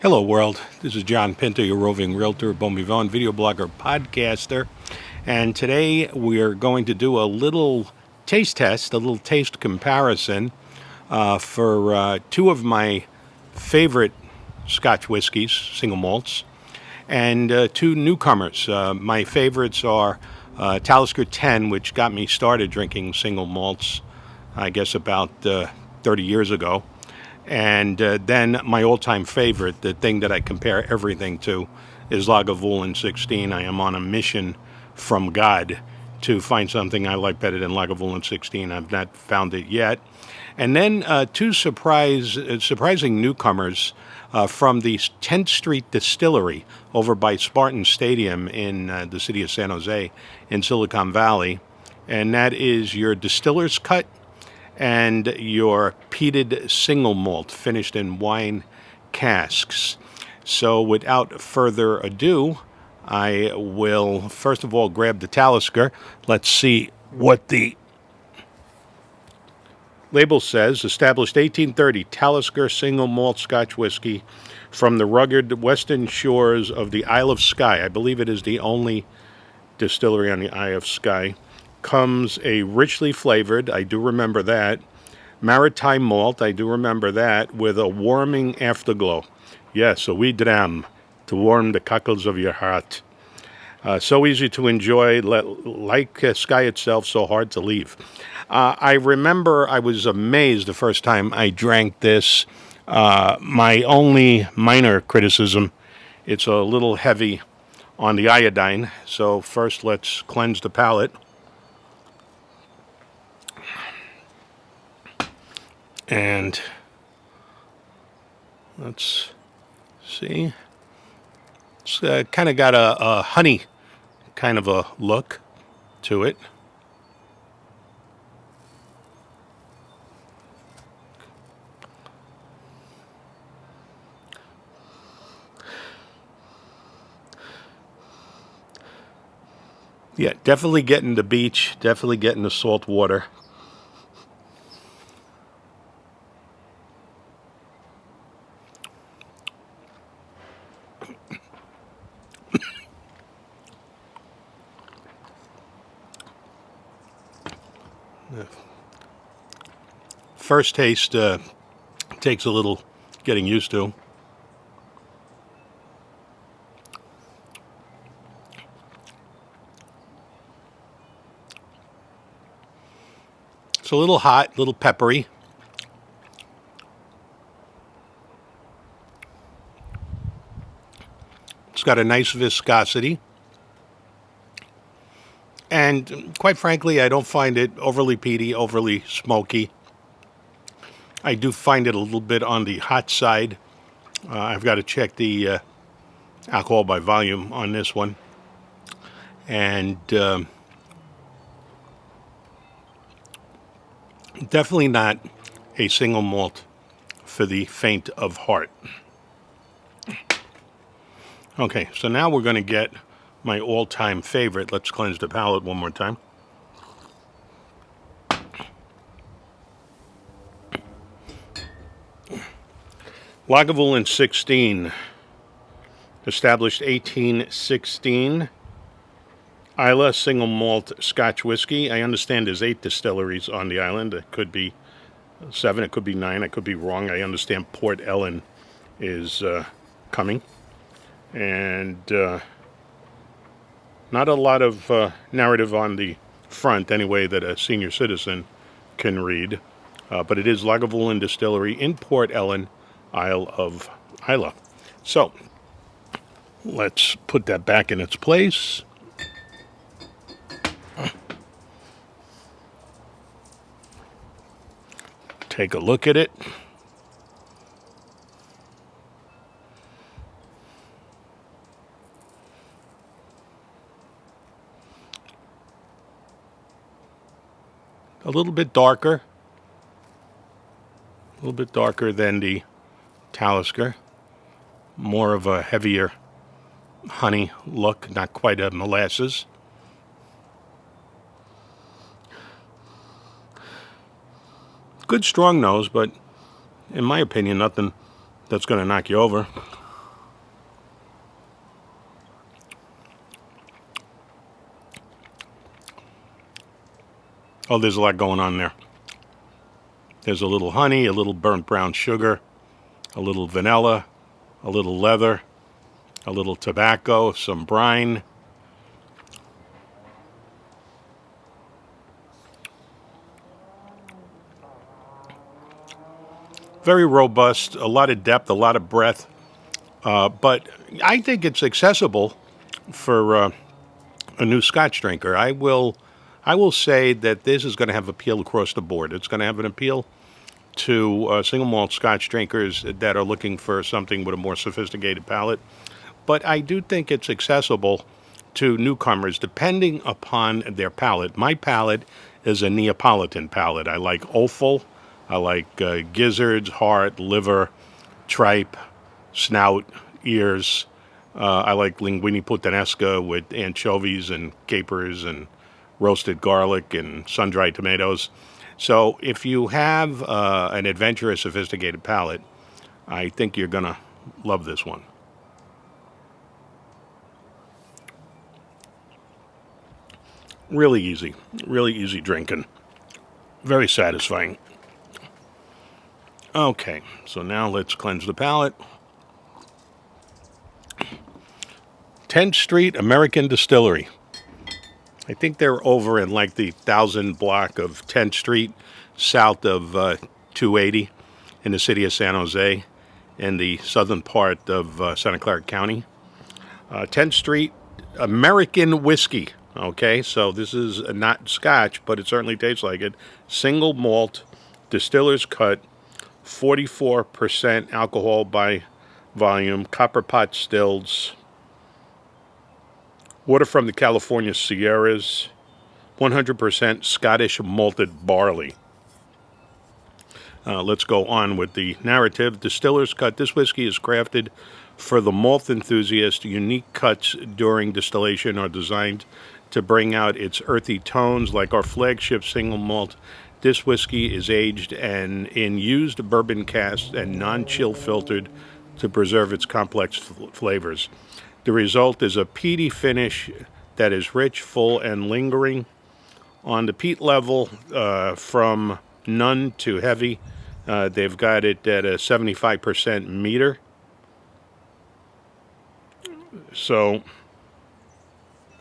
Hello world, this is John Pinto, your roving realtor, bon vivant, video blogger, podcaster, and today we're going to do a little taste test, a little taste comparison for two of my favorite Scotch whiskeys, single malts, and two newcomers. My favorites are Talisker10, which got me started drinking single malts, I guess about 30 years ago. And then my all-time favorite, the thing that I compare everything to, is Lagavulin16. I am on a mission from God to find something I like better than Lagavulin16. I've not found it yet. And then two surprising newcomers from the 10th Street Distillery over by Spartan Stadium in the city of San Jose in Silicon Valley. And that is your Distillers Cut and your peated single malt finished in wine casks. So without further ado, I will first of all grab the Talisker. Let's see what the label says. Established 1830, Talisker single malt Scotch whiskey from the rugged western shores of the Isle of Skye. I believe it is the only distillery on the Isle of Skye. Comes a richly flavored, I do remember that, maritime malt, I do remember that, with a warming afterglow. Yes, a wee dram to warm the cockles of your heart. So easy to enjoy, like Skye itself, so hard to leave. I remember I was amazed the first time I drank this. My only minor criticism, it's a little heavy on the iodine. So first let's cleanse the palate. And let's see. It's kind of got a honey kind of a look to it. Yeah, definitely getting the beach, definitely getting the salt water. First taste takes a little getting used to. It's a little hot, a little peppery. It's got a nice viscosity. And quite frankly, I don't find it overly peaty, overly smoky. I do find it a little bit on the hot side. I've got to check the alcohol by volume on this one. And definitely not a single malt for the faint of heart. Okay, so now we're going to get my all-time favorite. Let's cleanse the palate one more time. Lagavulin16, established 1816. Isla single malt Scotch whiskey. I understand there's 8 distilleries on the island. It could be 7, it could be 9, I could be wrong. I understand Port Ellen is coming. And not a lot of narrative on the front, anyway, that a senior citizen can read. But it is Lagavulin Distillery in Port Ellen, Isle of Isla. So, let's put that back in its place. Take a look at it. A little bit darker. A little bit darker than the Talisker. More of a heavier honey look, not quite a molasses. Good strong nose, but in my opinion, nothing that's going to knock you over. Oh, there's a lot going on there. There's a little honey, a little burnt brown sugar, a little vanilla, a little leather, a little tobacco, some brine. Very robust, a lot of depth, a lot of breadth. But I think it's accessible for a new Scotch drinker. I will say that this is going to have appeal across the board. It's going to have an appeal to single malt Scotch drinkers that are looking for something with a more sophisticated palate. But I do think it's accessible to newcomers depending upon their palate. My palate is a Neapolitan palate. I like offal. I like gizzards, heart, liver, tripe, snout, ears. I like linguine puttanesca with anchovies and capers and roasted garlic and sun-dried tomatoes. So if you have an adventurous, sophisticated palate, I think you're going to love this one. Really easy drinking. Very satisfying. Okay, so now let's cleanse the palate. 10th Street American Distillery. I think they're over in like the 1000 block of 10th Street, south of 280 in the city of San Jose, in the southern part of Santa Clara County. 10th Street American whiskey. Okay, so this is not Scotch, but it certainly tastes like it. Single malt, Distillers Cut, 44% alcohol by volume, copper pot stills, water from the California Sierras, 100% Scottish malted barley. Let's go on with the narrative. Distillers Cut. This whiskey is crafted for the malt enthusiast. Unique cuts during distillation are designed to bring out its earthy tones. Like our flagship single malt, this whiskey is aged and in used bourbon casks and non-chill filtered to preserve its complex flavors. The result is a peaty finish that is rich, full, and lingering. On the peat level, from none to heavy, they've got it at a 75% meter. So,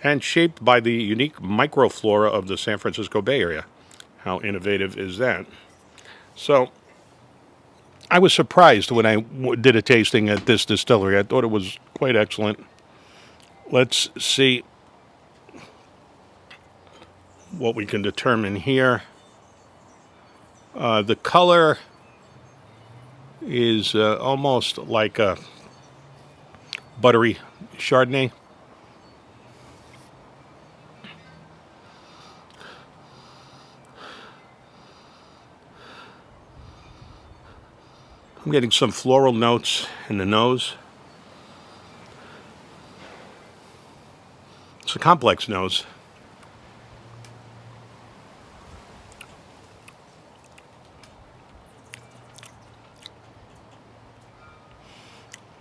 and shaped by the unique microflora of the San Francisco Bay Area. How innovative is that? So, I was surprised when I did a tasting at this distillery. I thought it was quite excellent. Let's see what we can determine here. The color is almost like a buttery Chardonnay. I'm getting some floral notes in the nose. It's a complex nose.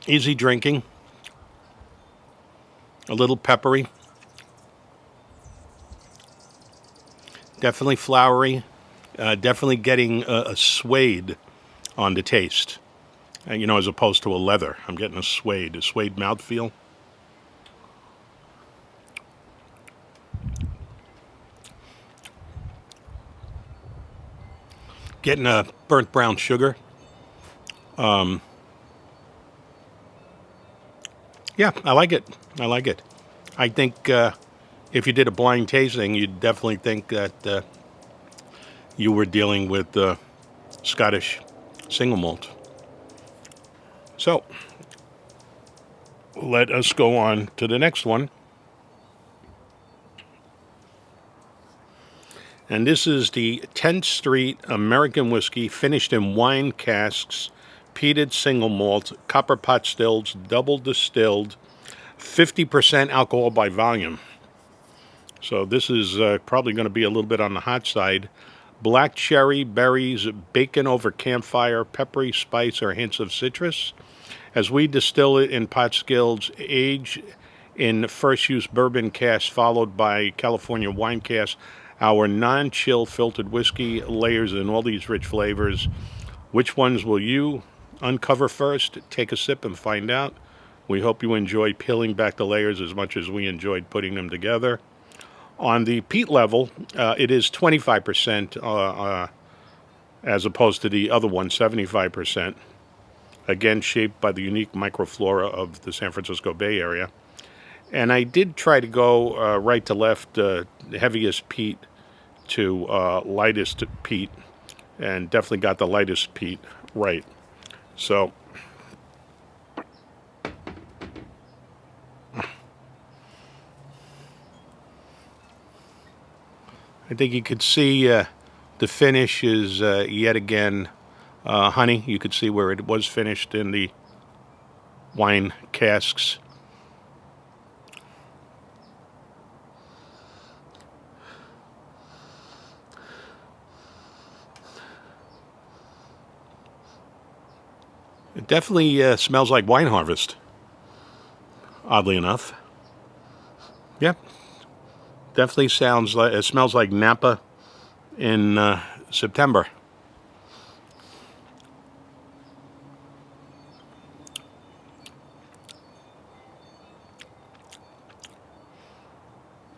Easy drinking. A little peppery. Definitely flowery. Definitely getting a suede on the taste, and as opposed to a leather. I'm getting a suede mouthfeel. Getting a burnt brown sugar. Yeah, I like it. I think if you did a blind tasting, you'd definitely think that you were dealing with Scottish single malt. So, let us go on to the next one. And this is the 10th Street American whiskey, finished in wine casks, peated single malt, copper pot stills, double distilled, 50% alcohol by volume. So this is probably going to be a little bit on the hot side. Black cherry, berries, bacon over campfire, peppery spice, or hints of citrus. As we distill it in pot skills, age in first use bourbon casks, followed by California wine casks, our non-chill filtered whiskey layers in all these rich flavors. Which ones will you uncover first? Take a sip and find out. We hope you enjoy peeling back the layers as much as we enjoyed putting them together. On the peat level, it is 25% as opposed to the other one, 75%. Again, shaped by the unique microflora of the San Francisco Bay Area. And I did try to go right to left, heaviest peat to lightest peat, and definitely got the lightest peat right. So I think you could see the finish is yet again honey. You could see where it was finished in the wine casks. It definitely smells like wine harvest, oddly enough. Yep. Definitely sounds like, it smells like Napa in September.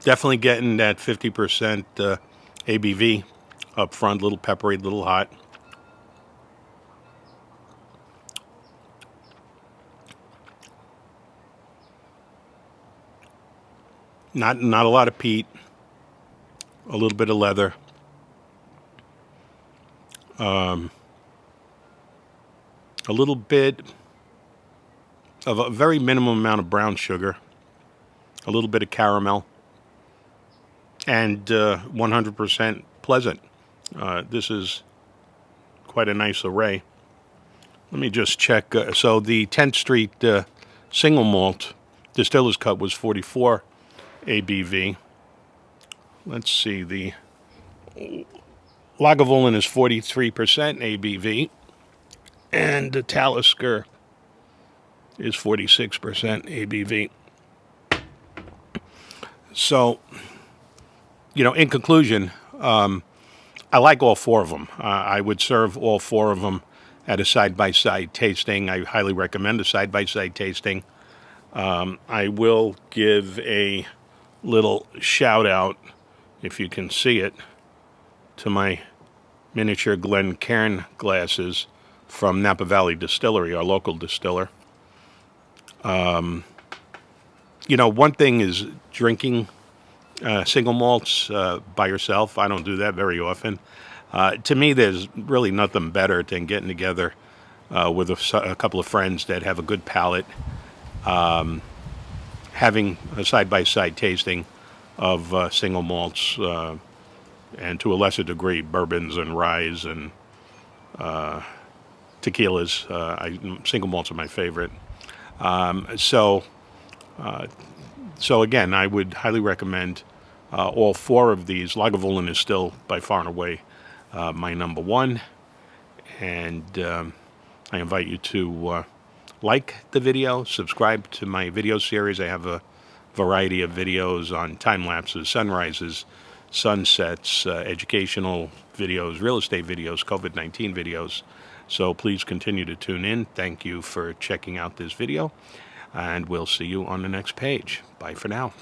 Definitely getting that 50% ABV up front, a little peppery, a little hot. Not a lot of peat, a little bit of leather. A little bit of a very minimum amount of brown sugar, a little bit of caramel, and 100% pleasant. This is quite a nice array. Let me just check. So the 10th Street Single Malt Distillers Cut was 44 ABV. Let's see, the Lagavulin is 43% ABV, and the Talisker is 46% ABV. So, you know, in conclusion, I like all four of them. I would serve all four of them at a side-by-side tasting. I highly recommend a side-by-side tasting. I will give a little shout out, if you can see it, to my miniature Glencairn glasses from Napa Valley Distillery, our local distiller. You know, one thing is drinking single malts by yourself. I don't do that very often. To me, there's really nothing better than getting together with a couple of friends that have a good palate, having a side-by-side tasting of single malts, and to a lesser degree, bourbons and ryes and tequilas. Single malts are my favorite. So again, I would highly recommend all four of these. Lagavulin is still by far and away my number one, and I invite you to like the video, subscribe to my video series. I have a variety of videos on time lapses, sunrises, sunsets, educational videos, real estate videos, COVID-19 videos. So please continue to tune in. Thank you for checking out this video, and we'll see you on the next page. Bye for now.